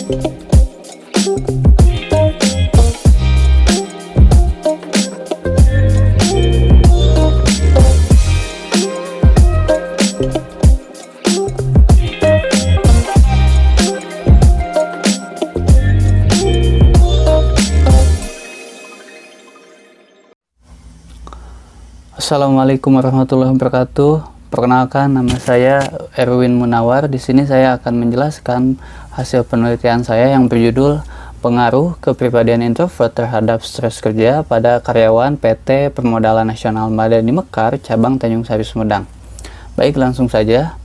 Assalamualaikum warahmatullahi wabarakatuh. Perkenalkan, nama saya Erwin Munawar. Di sini saya akan menjelaskan hasil penelitian saya yang berjudul Pengaruh Kepribadian Introvert terhadap Stres Kerja pada Karyawan PT Permodalan Nasional Madani Mekar, Cabang Tanjung Sari, Sumedang. Baik, langsung saja.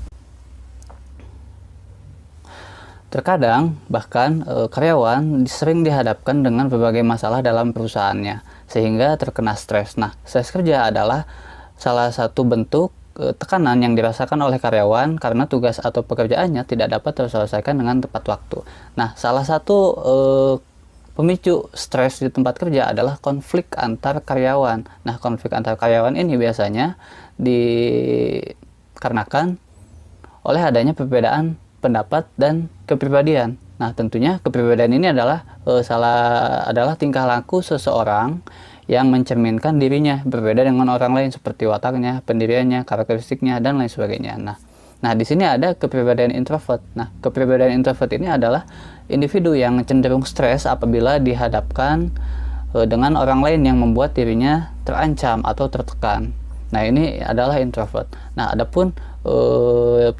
Terkadang, bahkan karyawan sering dihadapkan dengan berbagai masalah dalam perusahaannya, sehingga terkena stres. Nah, stres kerja adalah salah satu bentuk tekanan yang dirasakan oleh karyawan karena tugas atau pekerjaannya tidak dapat terselesaikan dengan tepat waktu. Nah, salah satu pemicu stres di tempat kerja adalah konflik antar karyawan. Nah, konflik antar karyawan ini biasanya dikarenakan oleh adanya perbedaan pendapat dan kepribadian. Nah, tentunya kepribadian ini adalah tingkah laku seseorang yang mencerminkan dirinya berbeda dengan orang lain seperti wataknya, pendiriannya, karakteristiknya, dan lain sebagainya. Nah, di sini ada kepribadian introvert. Nah, kepribadian introvert ini adalah individu yang cenderung stres apabila dihadapkan dengan orang lain yang membuat dirinya terancam atau tertekan. Nah, ini adalah introvert. Nah, adapun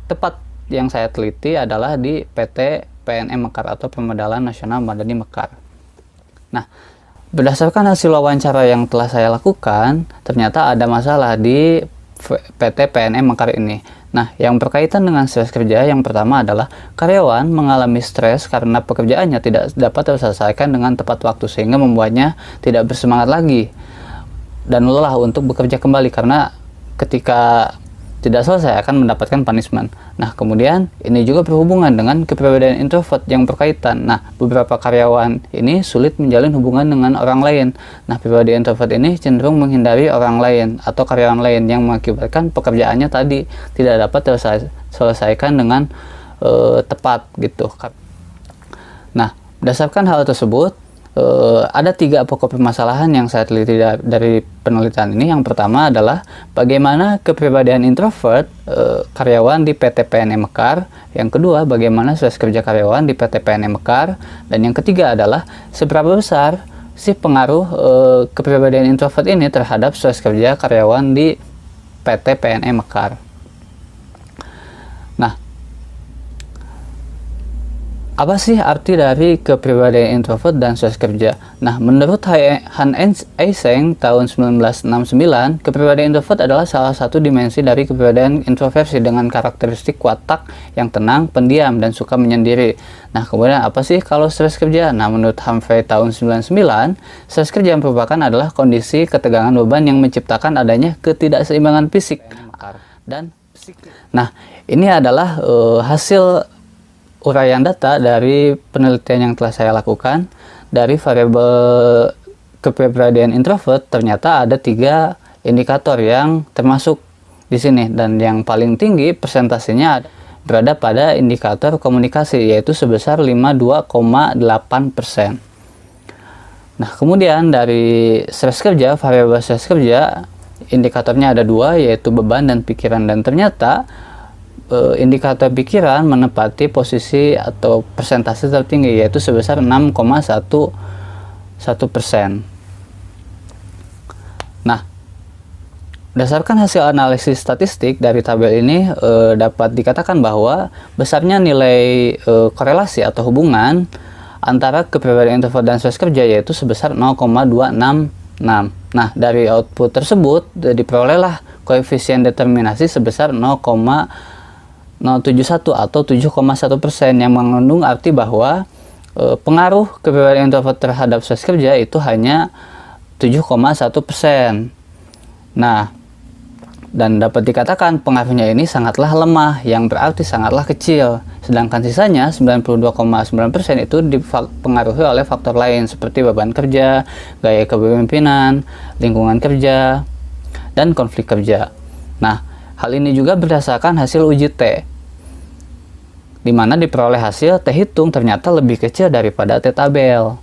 tepat yang saya teliti adalah di PT PNM Mekar atau Permodalan Nasional Madani Mekar. Nah, berdasarkan hasil wawancara yang telah saya lakukan, ternyata ada masalah di PT PNM Mekar ini. Nah, yang berkaitan dengan stres kerja, yang pertama adalah karyawan mengalami stres karena pekerjaannya tidak dapat terselesaikan dengan tepat waktu, sehingga membuatnya tidak bersemangat lagi dan lelah untuk bekerja kembali karena ketika tidak selesai akan mendapatkan punishment. Nah, kemudian ini juga berhubungan dengan kepribadian introvert yang berkaitan. Nah, beberapa karyawan ini sulit menjalin hubungan dengan orang lain. Nah, pribadi introvert ini cenderung menghindari orang lain atau karyawan lain yang mengakibatkan pekerjaannya tadi tidak dapat terselesaikan dengan tepat gitu. Nah, berdasarkan hal tersebut, ada 3 pokok permasalahan yang saya teliti dari penelitian ini. Yang pertama adalah bagaimana kepribadian introvert karyawan di PT PNM Mekar. Yang kedua, bagaimana stres kerja karyawan di PT PNM Mekar. Dan yang ketiga adalah seberapa besar sih pengaruh kepribadian introvert ini terhadap stres kerja karyawan di PT PNM Mekar. Nah, apa sih arti dari kepribadian introvert dan stres kerja? Nah, menurut Han Eysenck tahun 1969, kepribadian introvert adalah salah satu dimensi dari kepribadian introversi dengan karakteristik watak yang tenang, pendiam, dan suka menyendiri. Nah, kemudian apa sih kalau stres kerja? Nah, menurut Humphrey tahun 1999, stres kerja merupakan adalah kondisi ketegangan beban yang menciptakan adanya ketidakseimbangan fisik dan psikis. Nah, ini adalah hasil uraian data dari penelitian yang telah saya lakukan. Dari variabel kepribadian introvert ternyata ada 3 indikator yang termasuk di sini, dan yang paling tinggi persentasenya berada pada indikator komunikasi, yaitu sebesar 52,8%. Nah, kemudian dari stres kerja, variabel stres kerja indikatornya ada 2, yaitu beban dan pikiran, dan ternyata indikator pikiran menempati posisi atau persentase tertinggi, yaitu sebesar 6,11%. Nah, berdasarkan hasil analisis statistik dari tabel ini dapat dikatakan bahwa besarnya nilai korelasi atau hubungan antara kepribadian introvert dan stres kerja yaitu sebesar 0,266. Nah, dari output tersebut diperolehlah koefisien determinasi sebesar 0,071 atau 7,1%, yang mengandung arti bahwa pengaruh kepribadian introvert terhadap stres kerja itu hanya 7,1%. Nah, dan dapat dikatakan pengaruhnya ini sangatlah lemah, yang berarti sangatlah kecil. Sedangkan sisanya 92,9% itu dipengaruhi oleh faktor lain seperti beban kerja, gaya kepemimpinan, lingkungan kerja, dan konflik kerja. Nah, hal ini juga berdasarkan hasil uji T, di mana diperoleh hasil T hitung ternyata lebih kecil daripada T tabel.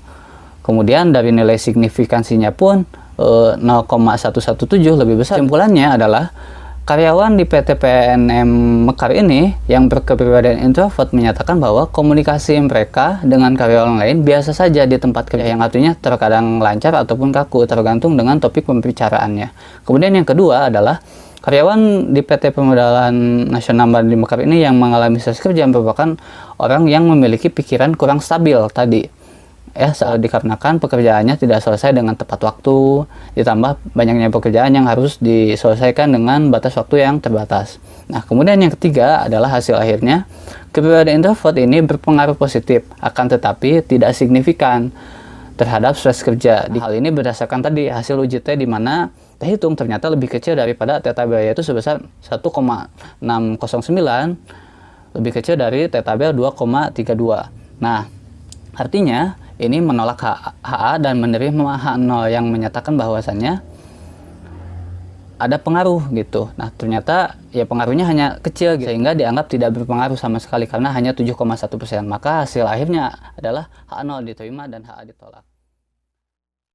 Kemudian dari nilai signifikansinya pun 0,117 lebih besar. Kesimpulannya adalah karyawan di PT PNM Mekar ini yang berkepribadian introvert menyatakan bahwa komunikasi mereka dengan karyawan lain biasa saja di tempat kerja, yang artinya terkadang lancar ataupun kaku tergantung dengan topik pembicaraannya. Kemudian yang kedua adalah karyawan di PT Permodalan Nasional di Mekar ini yang mengalami stres kerja merupakan orang yang memiliki pikiran kurang stabil tadi. Dikarenakan pekerjaannya tidak selesai dengan tepat waktu, ditambah banyaknya pekerjaan yang harus diselesaikan dengan batas waktu yang terbatas. Nah, kemudian yang ketiga adalah hasil akhirnya, kepribadian introvert ini berpengaruh positif, akan tetapi tidak signifikan terhadap stres kerja. Hal ini berdasarkan tadi hasil uji T di mana T hitung ternyata lebih kecil daripada T tabel, yaitu sebesar 1,609, lebih kecil dari T tabel 2,32. Nah, artinya ini menolak HA dan menerima H0 yang menyatakan bahwasannya ada pengaruh gitu. Nah, ternyata ya pengaruhnya hanya kecil gitu, sehingga dianggap tidak berpengaruh sama sekali karena hanya 7,1%. Maka hasil akhirnya adalah H0 diterima dan HA ditolak.